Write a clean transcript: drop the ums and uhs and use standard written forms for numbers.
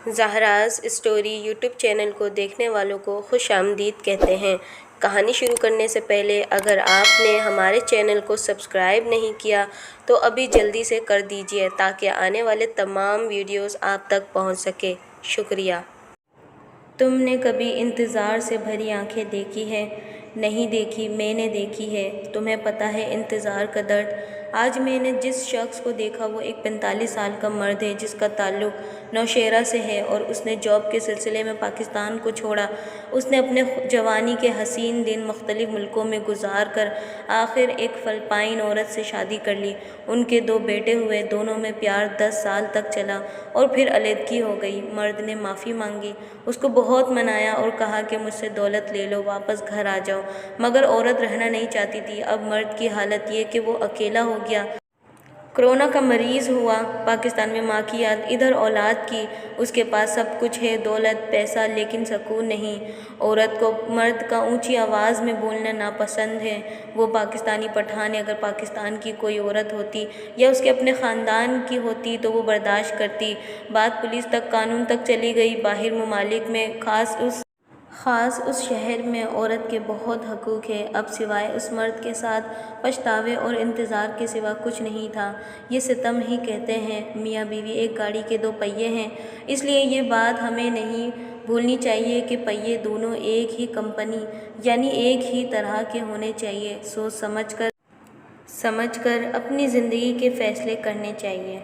زہراز story YouTube channel کو دیکھنے والوں کو خوش آمدید کہتے ہیں۔ کہانی شروع کرنے سے پہلے اگر آپ نے ہمارے چینل کو سبسکرائب نہیں کیا تو ابھی جلدی سے کر دیجیے تاکہ آنے والے تمام ویڈیوز آپ تک پہنچ سکے۔ شکریہ۔ تم نے کبھی انتظار سے بھری آنکھیں دیکھی ہیں؟ نہیں دیکھی، میں نے دیکھی ہے۔ تمہیں پتہ ہے انتظار کا درد؟ آج میں نے جس شخص کو دیکھا وہ ایک 45 سال کا مرد ہے جس کا تعلق نوشہرہ سے ہے اور اس نے جاب کے سلسلے میں پاکستان کو چھوڑا۔ اس نے اپنے جوانی کے حسین دن مختلف ملکوں میں گزار کر آخر ایک فلپائن عورت سے شادی کر لی۔ ان کے 2 بیٹے ہوئے، دونوں میں پیار 10 سال تک چلا اور پھر علیحدگی ہو گئی۔ مرد نے معافی مانگی، اس کو بہت منایا اور کہا کہ مجھ سے دولت لے لو، واپس گھر آ جاؤ، مگر عورت رہنا نہیں چاہتی تھی۔ اب مرد کی حالت یہ کہ وہ اکیلا ہو گیا، کورونا کا مریض ہوا، پاکستان میں ماں کی یاد، ادھر اولاد کی۔ اس کے پاس سب کچھ ہے، دولت، پیسہ، لیکن سکون نہیں۔ عورت کو مرد کا اونچی آواز میں بولنا ناپسند ہے۔ وہ پاکستانی پٹھان ہے، اگر پاکستان کی کوئی عورت ہوتی یا اس کے اپنے خاندان کی ہوتی تو وہ برداشت کرتی۔ بات پولیس تک، قانون تک چلی گئی۔ باہر ممالک میں، خاص اس شہر میں عورت کے بہت حقوق ہیں۔ اب سوائے اس مرد کے ساتھ پچھتاوے اور انتظار کے سوا کچھ نہیں تھا۔ یہ ستم ہی کہتے ہیں۔ میاں بیوی ایک گاڑی کے 2 پہیے ہیں، اس لیے یہ بات ہمیں نہیں بھولنی چاہیے کہ پہیے دونوں ایک ہی کمپنی یعنی ایک ہی طرح کے ہونے چاہیے۔ سوچ سمجھ کر اپنی زندگی کے فیصلے کرنے چاہیے۔